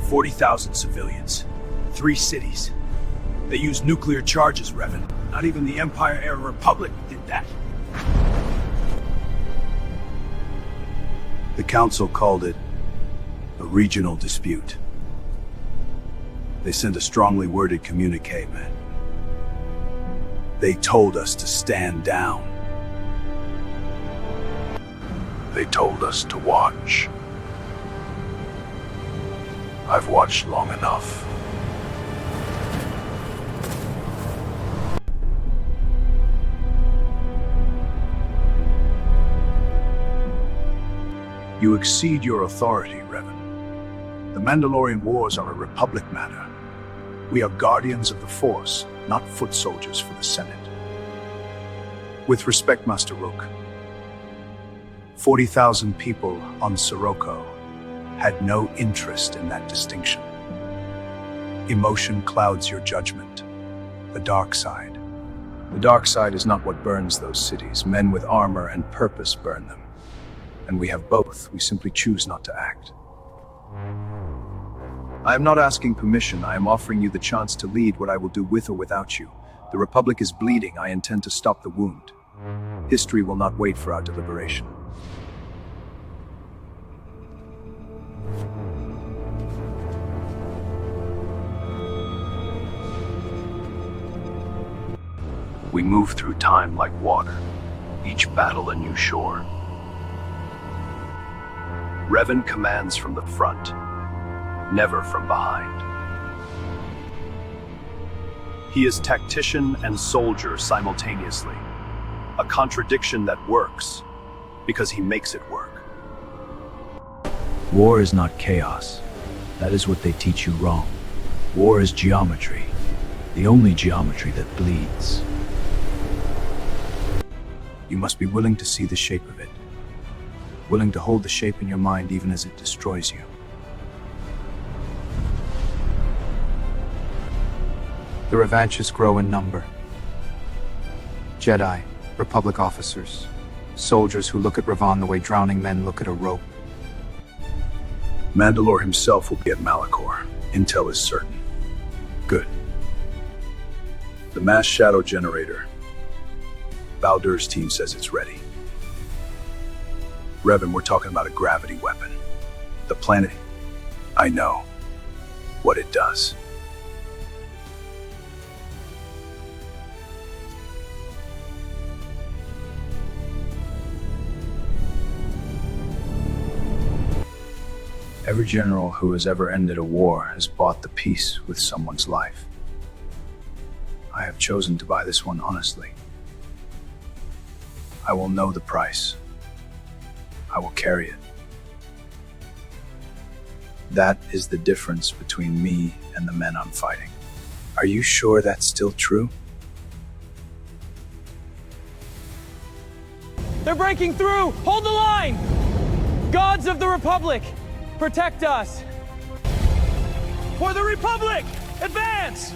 40,000 civilians. 3 cities. They use nuclear charges, Revan. Not even the Empire-era Republic did that. The Council called it a regional dispute. They sent a strongly worded communique, man. They told us to stand down. They told us to watch. I've watched long enough. You exceed your authority, Revan. The Mandalorian Wars are a Republic matter. We are guardians of the Force, not foot soldiers for the Senate. With respect, Master Rook, 40,000 people on Sirocco had no interest in that distinction. Emotion clouds your judgment. The dark side. The dark side is not what burns those cities. Men with armor and purpose burn them. And we have both. We simply choose not to act. I am not asking permission. I am offering you the chance to lead what I will do with or without you. The Republic is bleeding. I intend to stop the wound. History will not wait for our deliberation. We move through time like water, each battle a new shore. Revan commands from the front, never from behind. He is tactician and soldier simultaneously, a contradiction that works because he makes it work. War is not chaos. That is what they teach you wrong. War is geometry, the only geometry that bleeds. You must be willing to see the shape of it. Willing to hold the shape in your mind even as it destroys you. The Revanchists grow in number. Jedi, Republic officers, soldiers who look at Revan the way drowning men look at a rope. Mandalore himself will be at Malachor. Intel is certain. Good. The mass shadow generator. Baldur's team says it's ready. Revan, we're talking about a gravity weapon. The planet, I know what it does. Every general who has ever ended a war has bought the peace with someone's life. I have chosen to buy this one honestly. I will know the price. I will carry it. That is the difference between me and the men I'm fighting. Are you sure that's still true? They're breaking through! Hold the line! Gods of the Republic, protect us! For the Republic! Advance!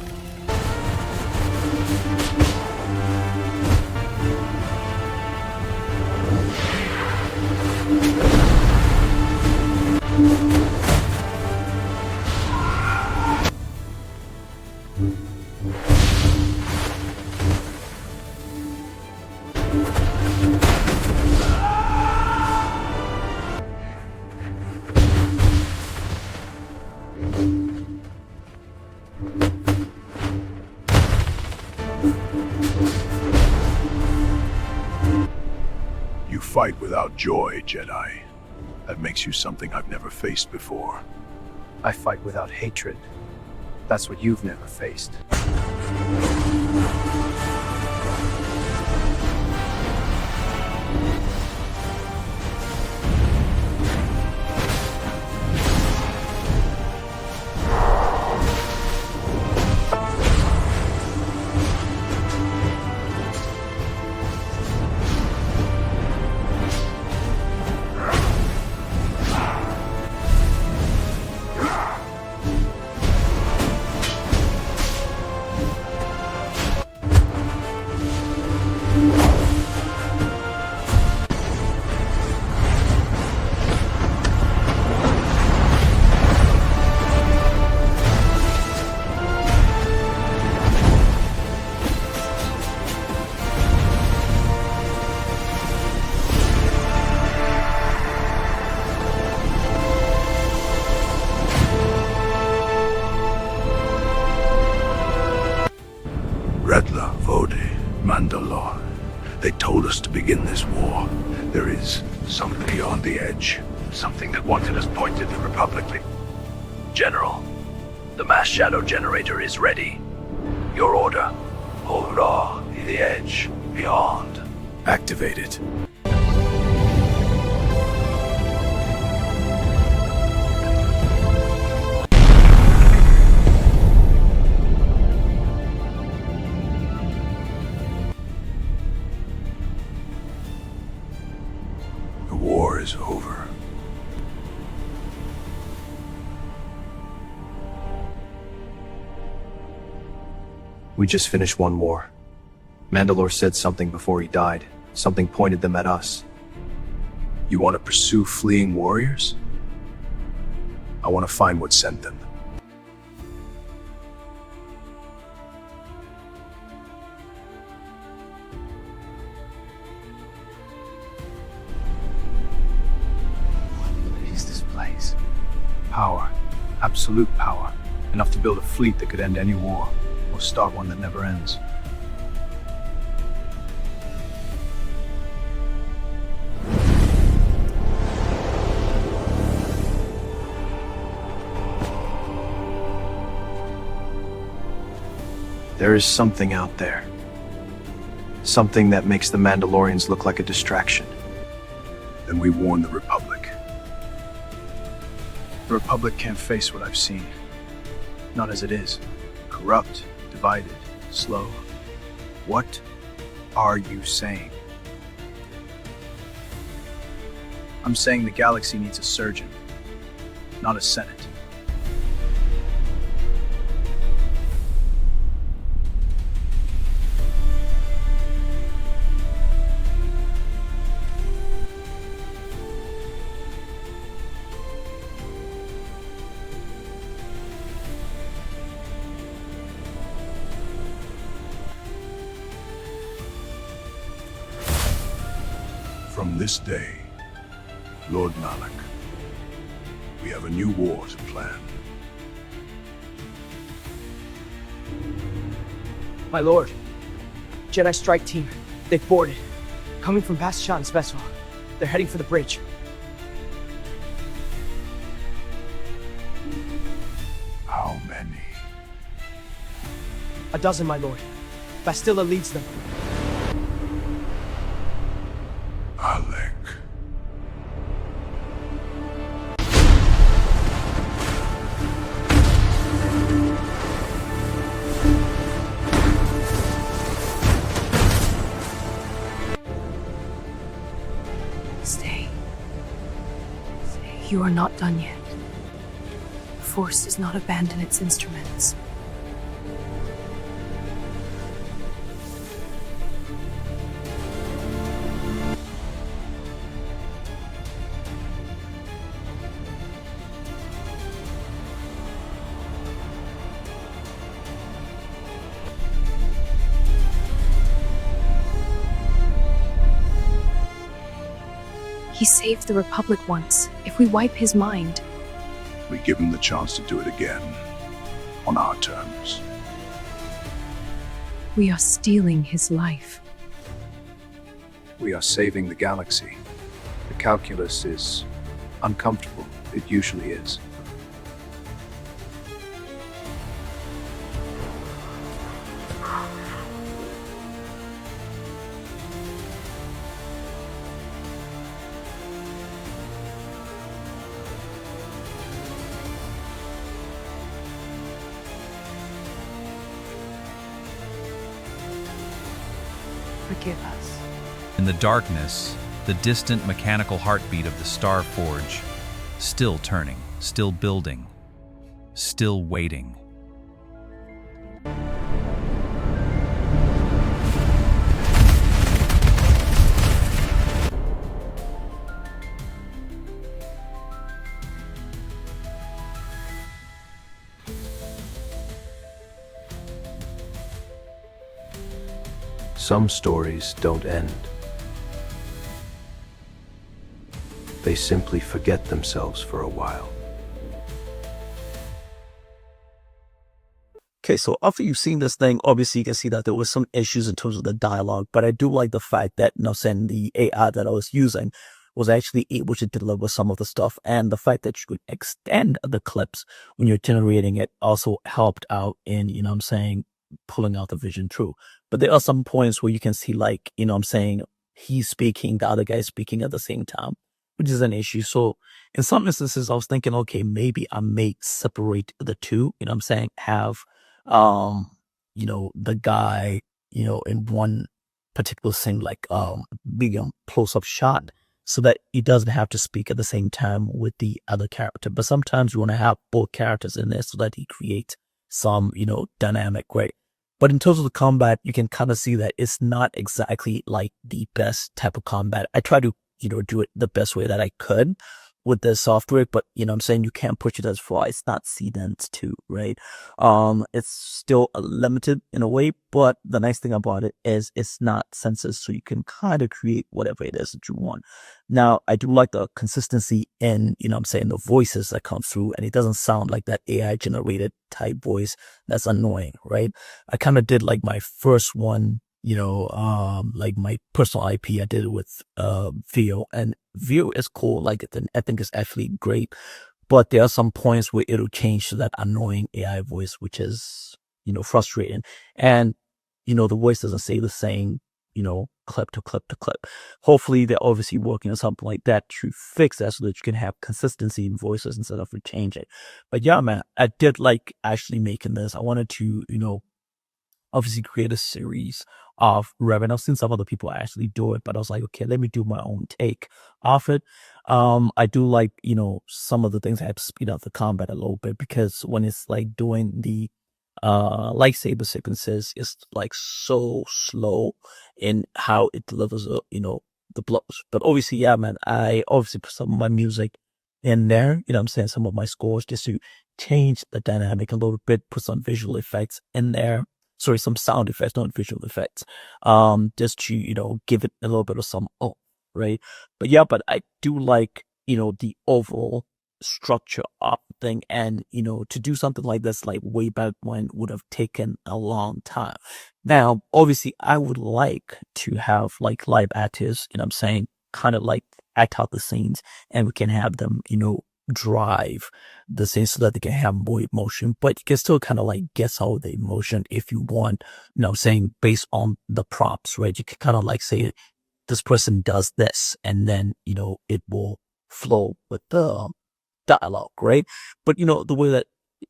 You fight without joy, Jedi. That makes you something I've never faced before. I fight without hatred. That's what you've never faced. Mandalore. They told us to begin this war. There is something beyond the edge. Something that wanted us pointed the Republic. General, the mass shadow generator is ready. Your order. Hold on, the edge, beyond. Activate it. The war is over. We just finished one war. Mandalore said something before he died. Something pointed them at us. You want to pursue fleeing warriors? I want to find what sent them. What is this place? Power. Absolute power. Enough to build a fleet that could end any war, or start one that never ends. There is something out there. Something that makes the Mandalorians look like a distraction. Then we warn the Republic. The Republic can't face what I've seen. Not as it is. Corrupt, divided, slow. What are you saying? I'm saying the galaxy needs a surgeon, not a senate. From this day, Lord Malak, we have a new war to plan. My lord, Jedi strike team, they've boarded. Coming from past Shan's vessel. They're heading for the bridge. How many? A dozen, my lord. Bastilla leads them. Alec. Stay. You are not done yet. The Force does not abandon its instruments. He saved the Republic once. If we wipe his mind, We give him the chance to do it again, on our terms. we are stealing his life. We are saving the galaxy. The calculus is uncomfortable. It usually is. Forgive us. In the darkness, the distant mechanical heartbeat of the Star Forge, still turning, still building, still waiting. Some stories don't end. They simply forget themselves for a while. Okay, so after you've seen this thing, obviously you can see that there was some issues in terms of the dialogue, but I do like the fact that, saying the AI that I was using was actually able to deliver some of the stuff, and the fact that you could extend the clips when you're generating it also helped out in, pulling out the vision through. But there are some points where you can see, like, he's speaking, the other guy's speaking at the same time, which is an issue. So in some instances, I was thinking, okay, maybe I may separate the two, have, the guy, in one particular scene, like, big close-up shot, so that he doesn't have to speak at the same time with the other character. But sometimes you want to have both characters in there so that he creates some, dynamic, right? But in terms of the combat, you can kind of see that it's not exactly like the best type of combat. I try to, do it the best way that I could with the software, but you can't push it as far. It's not Cdance 2, right? It's still limited in a way, but the nice thing about it is it's not censored, so you can kind of create whatever it is that you want. Now, I do like the consistency in, the voices that come through, and it doesn't sound like that AI generated type voice that's annoying, right? I kind of did like my first one, like my personal IP, I did it with Vio, and Vio is cool. Like, I think it's actually great, but there are some points where it'll change to that annoying AI voice, which is, frustrating. And, the voice doesn't say the same, clip to clip to clip. Hopefully they're obviously working on something like that to fix that so that you can have consistency in voices instead of changing. But yeah, man, I did like actually making this. I wanted to, obviously create a series of Revan. I've seen some other people actually do it, but I was like, okay, let me do my own take of it. I do like, some of the things I have to speed up the combat a little bit, because when it's like doing the lightsaber sequences, it's like so slow in how it delivers, the blows. But obviously, yeah, man, I obviously put some of my music in there, some of my scores, just to change the dynamic a little bit, put some visual effects in there. Sorry, some sound effects, not visual effects. Just to, give it a little bit of some right? But yeah, but I do like, the overall structure of the thing, and, to do something like this, like way back when, would have taken a long time. Now, obviously, I would like to have like live actors, kind of like act out the scenes, and we can have them, drive the scene so that they can have more emotion, but you can still kind of like guess how the emotion if you want, based on the props, right? You can kind of like say this person does this, and then, it will flow with the dialogue, right? But, the way that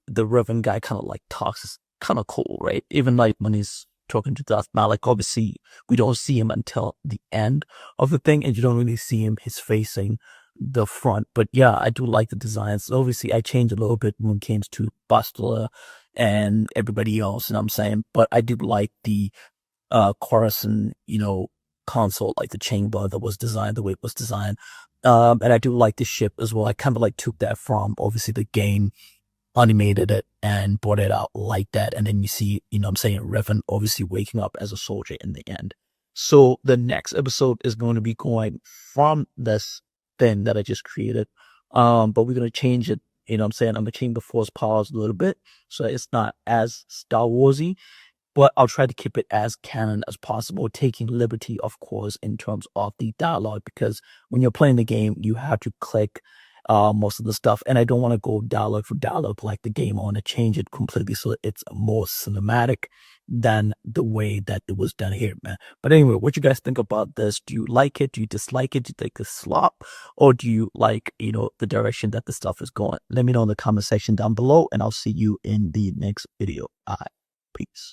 the Revan guy kind of like talks is kind of cool, right? Even like when he's talking to Darth Malak, obviously we don't see him until the end of the thing, and you don't really see him, his facing the front. But yeah, I do like the designs. Obviously, I changed a little bit when it came to Bastila and everybody else, but I do like the Coruscant, console, like the chamber that was designed the way it was designed. And I do like the ship as well. I kind of like took that from obviously the game, animated it and brought it out like that. And then you see, Revan obviously waking up as a soldier in the end. So the next episode is going to be going from this thing that I just created. But we're going to change it. I'm going to change the force powers a little bit, so it's not as Star Warsy, but I'll try to keep it as canon as possible, taking liberty, of course, in terms of the dialogue, because when you're playing the game, you have to click most of the stuff, and I don't want to go dialogue for dialogue like the game. I want to change it completely so it's more cinematic than the way that it was done here, man. But anyway, what you guys think about this? Do you like it? Do you dislike it? Do you think it's slop? Or do you like, the direction that the stuff is going? Let me know in the comment section down below, and I'll see you in the next video. All right, peace.